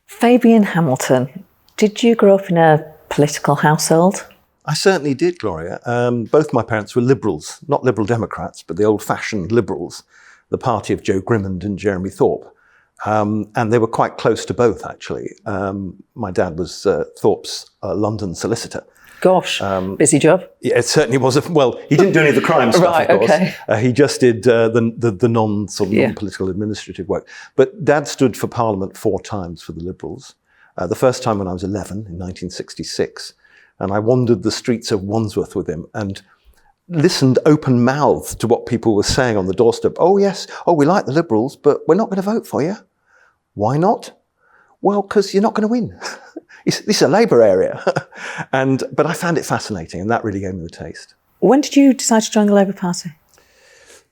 Fabian Hamilton, did you grow up in a political household? I certainly did, Gloria. Both my parents were Liberals, not Liberal Democrats, but the old-fashioned Liberals, the party of Joe Grimmond and Jeremy Thorpe. And they were quite close to both, actually. My dad was Thorpe's London solicitor. Gosh, busy job. Yeah, it certainly was. Well, he didn't do any of the crime stuff, Right, of course. okay. He just did the non-political administrative work. But Dad stood for Parliament 4 times for the Liberals. The first time when I was 11, in 1966. And I wandered the streets of Wandsworth with him and listened open-mouthed to what people were saying on the doorstep. Oh, yes. Oh, we like the Liberals, but we're not going to vote for you. Why not? Well, because you're not going to win. This is a Labour area. But I found it fascinating, and that really gave me the taste. When did you decide to join the Labour Party?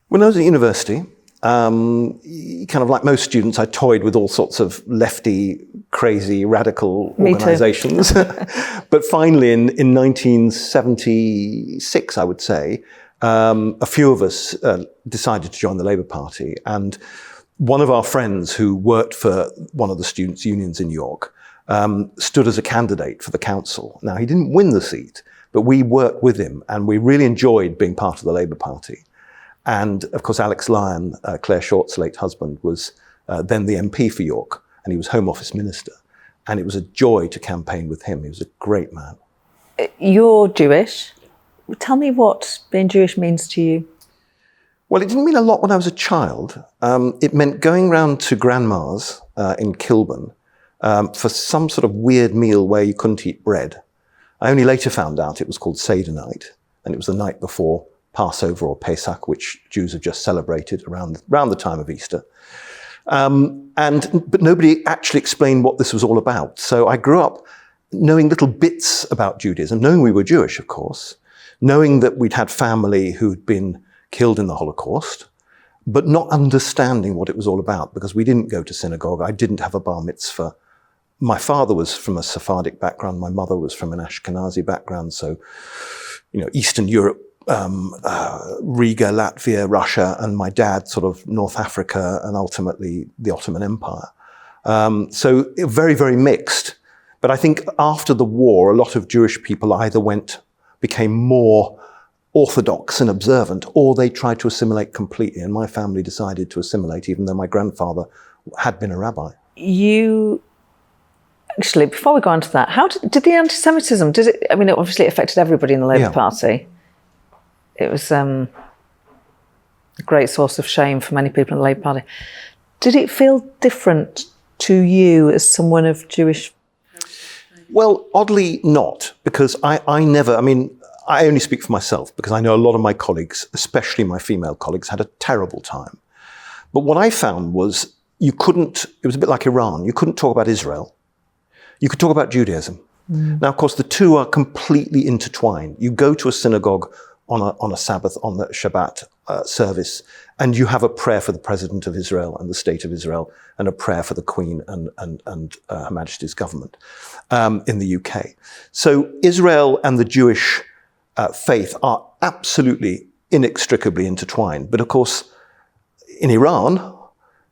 When I was at university, kind of like most students, I toyed with all sorts of lefty, crazy, radical organisations. But finally, in 1976, I would say, a few of us decided to join the Labour Party. And one of our friends who worked for one of the students' unions in York stood as a candidate for the council. Now, he didn't win the seat, but we worked with him, and we really enjoyed being part of the Labour Party. And of course, Alex Lyon, Claire Short's late husband, was then the MP for York, and he was Home Office Minister. And it was a joy to campaign with him. He was a great man. You're Jewish. Tell me what being Jewish means to you. Well, it didn't mean a lot when I was a child. It meant going round to grandma's in Kilburn for some sort of weird meal where you couldn't eat bread. I only later found out it was called Seder night, and it was the night before Passover or Pesach, which Jews have just celebrated around the time of Easter. But nobody actually explained what this was all about. So I grew up knowing little bits about Judaism, knowing we were Jewish, of course, knowing that we'd had family who'd been killed in the Holocaust, but not understanding what it was all about because we didn't go to synagogue. I didn't have a bar mitzvah. My father was from a Sephardic background. My mother was from an Ashkenazi background. So, Eastern Europe, Riga, Latvia, Russia, and my dad sort of North Africa and ultimately the Ottoman Empire. So very, very mixed. But I think after the war, a lot of Jewish people either became more orthodox and observant, or they tried to assimilate completely. And my family decided to assimilate, even though my grandfather had been a rabbi. Actually, before we go on to that, how did the anti-Semitism, obviously it affected everybody in the Labour Party. It was a great source of shame for many people in the Labour Party. Did it feel different to you as someone of Jewish? Well, oddly not, because I only speak for myself, because I know a lot of my colleagues, especially my female colleagues, had a terrible time. But what I found was it was a bit like Iran, you couldn't talk about Israel. You could talk about Judaism. Now, of course, the two are completely intertwined. You go to a synagogue on a Sabbath, on the Shabbat service, and you have a prayer for the President of Israel and the State of Israel, and a prayer for the Queen and Her Majesty's government in the UK. So Israel and the Jewish faith are absolutely inextricably intertwined. But of course, in Iran,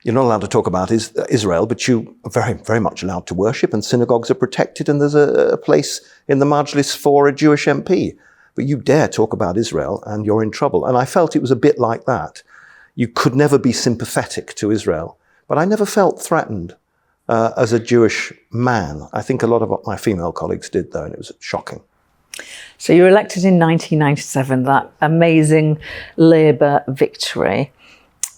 you're not allowed to talk about Israel, but you are very, very much allowed to worship, and synagogues are protected, and there's a place in the Majlis for a Jewish MP. But you dare talk about Israel and you're in trouble. And I felt it was a bit like that. You could never be sympathetic to Israel. But I never felt threatened as a Jewish man. I think a lot of my female colleagues did, though, and it was shocking. So you were elected in 1997, that amazing Labour victory.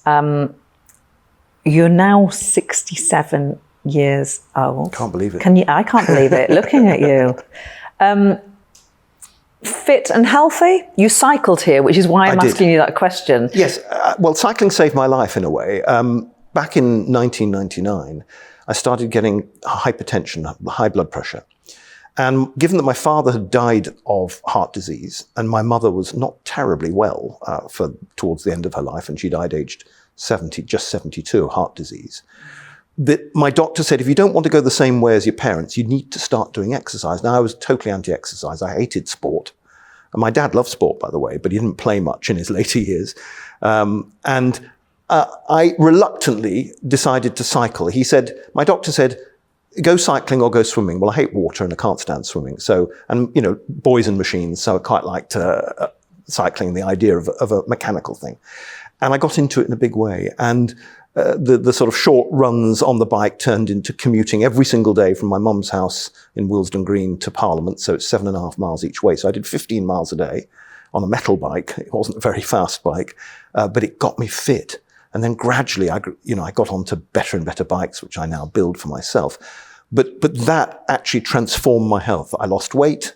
You're now 67 years old. Can't believe it. I can't believe it, looking at you. Fit and healthy? You cycled here, which is why I'm asking you that question. Yes, well, cycling saved my life in a way. Back in 1999, I started getting hypertension, high blood pressure. And given that my father had died of heart disease and my mother was not terribly well towards the end of her life, and she died aged 70, just 72, heart disease, my doctor said, if you don't want to go the same way as your parents, you need to start doing exercise. Now, I was totally anti-exercise. I hated sport. And my dad loved sport, by the way, but he didn't play much in his later years. I reluctantly decided to cycle. My doctor said, go cycling or go swimming. Well, I hate water and I can't stand swimming. So, and boys and machines. So I quite liked cycling, the idea of a mechanical thing. And I got into it in a big way. And the sort of short runs on the bike turned into commuting every single day from my mum's house in Willesden Green to Parliament. So it's 7.5 miles each way. So I did 15 miles a day on a metal bike. It wasn't a very fast bike, but it got me fit. And then gradually, I got onto better and better bikes, which I now build for myself. But that actually transformed my health. I lost weight,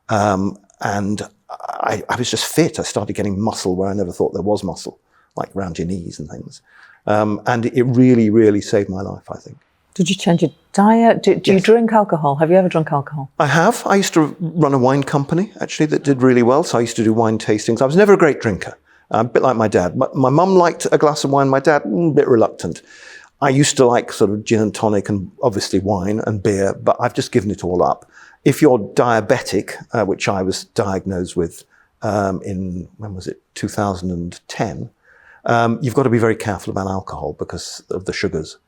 and I was just fit. I started getting muscle where I never thought there was muscle, like around your knees and things. And it really, really saved my life, I think. Did you change your diet? Do you drink alcohol? Have you ever drunk alcohol? I have. I used to run a wine company, actually, that did really well. So I used to do wine tastings. I was never a great drinker. A bit like my dad. My mum liked a glass of wine. My dad, a bit reluctant. I used to like sort of gin and tonic and obviously wine and beer, but I've just given it all up. If you're diabetic, which I was diagnosed with when was it, 2010, you've got to be very careful about alcohol because of the sugars.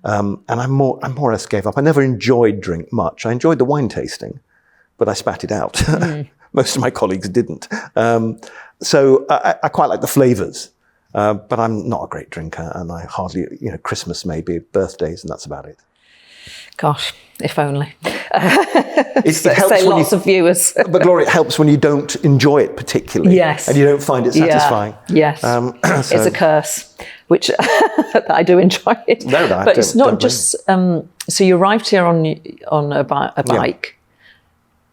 And I more or less gave up. I never enjoyed drink much. I enjoyed the wine tasting, but I spat it out. Most of my colleagues didn't. So I quite like the flavours, but I'm not a great drinker, and I hardly, Christmas maybe, birthdays, and that's about it. Gosh, if only. It helps say lots of viewers. But Gloria, it helps when you don't enjoy it particularly. Yes. And you don't find it satisfying. Yeah. Yes. It's a curse, which I do enjoy it. No, but it's not just. So you arrived here on a bike,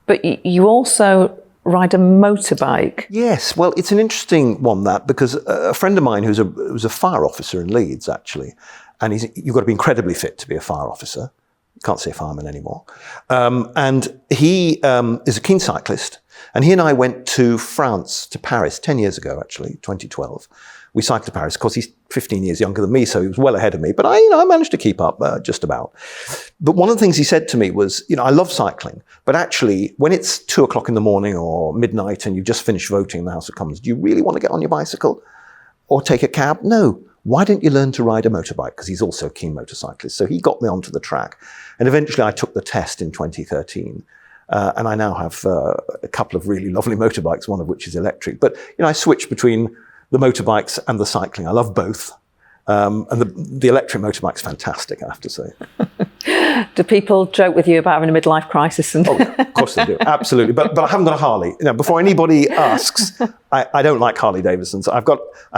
but you also ride a motorbike. Yes, well, it's an interesting one, that, because a friend of mine who's a fire officer in Leeds, actually, and you've got to be incredibly fit to be a fire officer. You can't say fireman anymore. And he is a keen cyclist, and he and I went to France, to Paris, 10 years ago, actually, 2012. We cycled to Paris. Of course, he's 15 years younger than me, so he was well ahead of me. But I managed to keep up just about. But one of the things he said to me was, I love cycling, but actually, when it's 2 o'clock in the morning or midnight and you've just finished voting in the House of Commons, do you really want to get on your bicycle or take a cab? No. Why don't you learn to ride a motorbike? Because he's also a keen motorcyclist. So he got me onto the track. And eventually I took the test in 2013. And I now have a couple of really lovely motorbikes, one of which is electric. But, I switch between the motorbikes and the cycling. I love both. And the electric motorbike's fantastic, I have to say. Do people joke with you about having a midlife crisis? Oh, of course they do, absolutely. But I haven't got a Harley. Before anybody asks, I don't like Harley Davidsons. I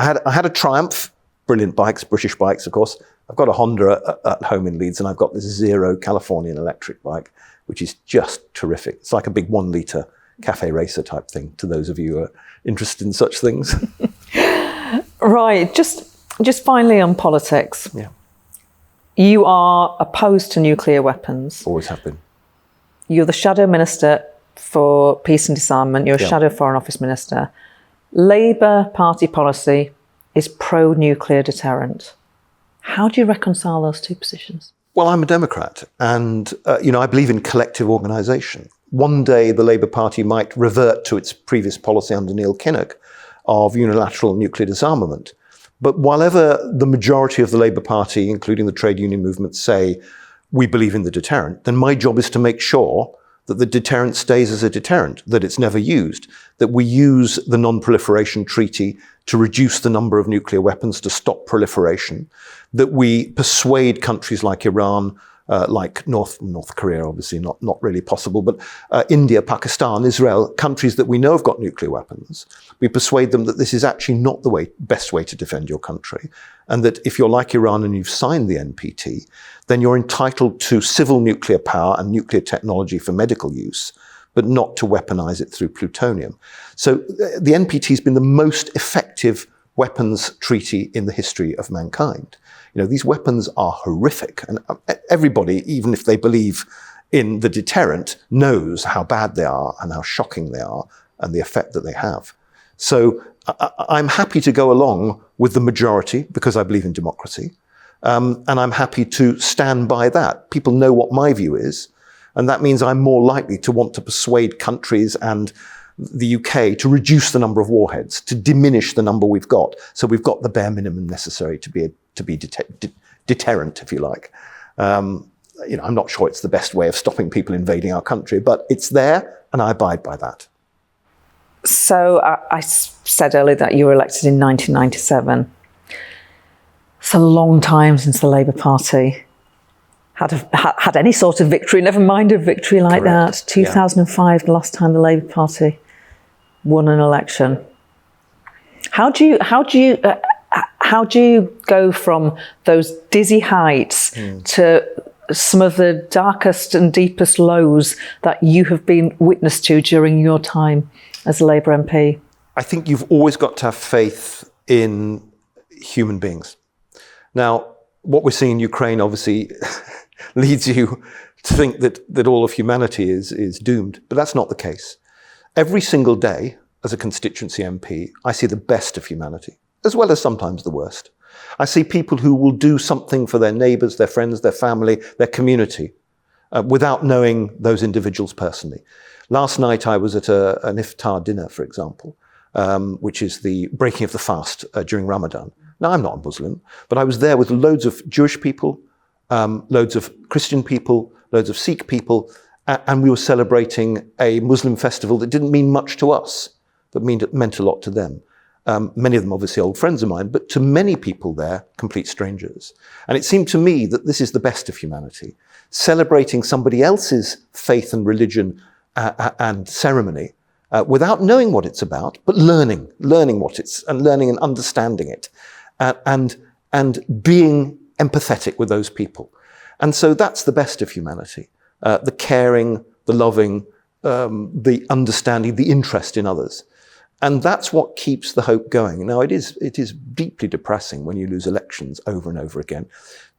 had a Triumph, brilliant bikes, British bikes, of course. I've got a Honda at home in Leeds, and I've got this Zero Californian electric bike, which is just terrific. It's like a big 1 litre cafe racer type thing, to those of you who are interested in such things. Right, just finally on politics. Yeah. You are opposed to nuclear weapons. Always have been. You're the Shadow Minister for Peace and Disarmament. You're a Shadow Foreign Office Minister. Labour Party policy is pro-nuclear deterrent. How do you reconcile those two positions? Well, I'm a Democrat, and I believe in collective organisation. One day the Labour Party might revert to its previous policy under Neil Kinnock of unilateral nuclear disarmament. But whilever the majority of the Labour Party, including the trade union movement, say we believe in the deterrent, then my job is to make sure that the deterrent stays as a deterrent, that it's never used, that we use the Non-Proliferation Treaty to reduce the number of nuclear weapons, to stop proliferation, that we persuade countries like Iran, like North Korea, obviously not really possible, but India, Pakistan, Israel, countries that we know have got nuclear weapons. We persuade them that this is actually not the best way to defend your country, and that if you're like Iran and you've signed the NPT, then you're entitled to civil nuclear power and nuclear technology for medical use, but not to weaponize it through plutonium. So the NPT has been the most effective weapons treaty in the history of mankind. These weapons are horrific, and everybody, even if they believe in the deterrent, knows how bad they are and how shocking they are and the effect that they have. So I'm happy to go along with the majority because I believe in democracy, and I'm happy to stand by that. People know what my view is, and that means I'm more likely to want to persuade countries and the UK to reduce the number of warheads, to diminish the number we've got. So we've got the bare minimum necessary to be deterrent, if you like. I'm not sure it's the best way of stopping people invading our country, but it's there, and I abide by that. So I said earlier that you were elected in 1997. It's a long time since the Labour Party had any sort of victory, never mind a victory like Correct. that. 2005, the last time the Labour Party won an election. How do you go from those dizzy heights to some of the darkest and deepest lows that you have been witness to during your time as a Labour MP? I think you've always got to have faith in human beings. Now, what we're seeing in Ukraine obviously leads you to think that all of humanity is doomed, but that's not the case. Every single day, as a constituency MP, I see the best of humanity, as well as sometimes the worst. I see people who will do something for their neighbours, their friends, their family, their community, without knowing those individuals personally. Last night I was at an iftar dinner, for example, which is the breaking of the fast during Ramadan. Now, I'm not a Muslim, but I was there with loads of Jewish people, loads of Christian people, loads of Sikh people, and we were celebrating a Muslim festival that didn't mean much to us, but meant a lot to them. Many of them obviously old friends of mine, but to many people there, complete strangers. And it seemed to me that this is the best of humanity, celebrating somebody else's faith and religion and ceremony without knowing what it's about, but learning what it's, and learning and understanding it, and being empathetic with those people. And so that's the best of humanity, the caring, the loving, the understanding, the interest in others. And that's what keeps the hope going. Now, it is deeply depressing when you lose elections over and over again.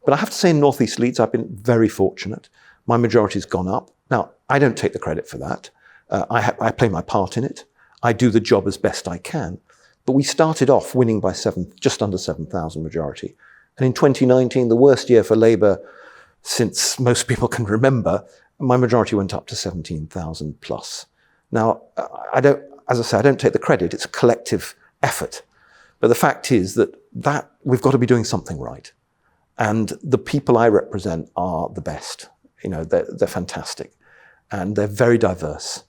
But I have to say in North East Leeds, I've been very fortunate. My majority's gone up. Now, I don't take the credit for that. I play my part in it. I do the job as best I can. But we started off winning by just under 7,000 majority. And in 2019, the worst year for Labour since most people can remember, my majority went up to 17,000 plus. Now, as I say, I don't take the credit. It's a collective effort. But the fact is that we've got to be doing something right. And the people I represent are the best. They're fantastic. And they're very diverse.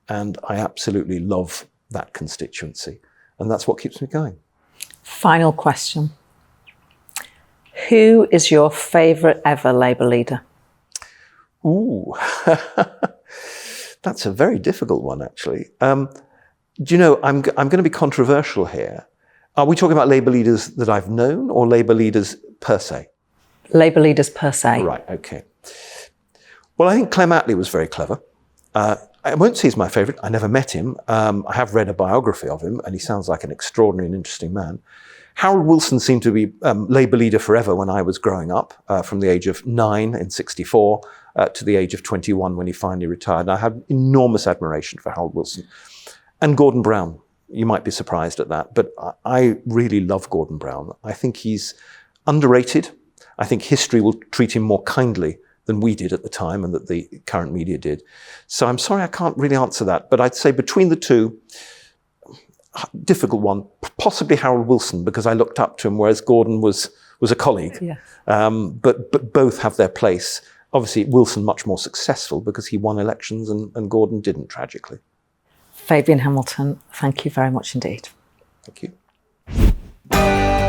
And I absolutely love that constituency. And that's what keeps me going. Final question. Who is your favourite ever Labour leader? Ooh, that's a very difficult one, actually. Do you know, I'm going to be controversial here. Are we talking about Labour leaders that I've known or Labour leaders per se? Labour leaders per se. Right, okay. Well, I think Clem Attlee was very clever. I won't say he's my favourite. I never met him. I have read a biography of him, and he sounds like an extraordinary and interesting man. Harold Wilson seemed to be Labour leader forever when I was growing up, from the age of 9 in 64 to the age of 21 when he finally retired. And I had enormous admiration for Harold Wilson. And Gordon Brown, you might be surprised at that, but I really love Gordon Brown. I think he's underrated. I think history will treat him more kindly than we did at the time and that the current media did. So I'm sorry I can't really answer that, but I'd say between the two, difficult one, possibly Harold Wilson, because I looked up to him, whereas Gordon was a colleague. Yeah. But both have their place. Obviously, Wilson much more successful because he won elections and Gordon didn't, tragically. Fabian Hamilton, thank you very much indeed. Thank you.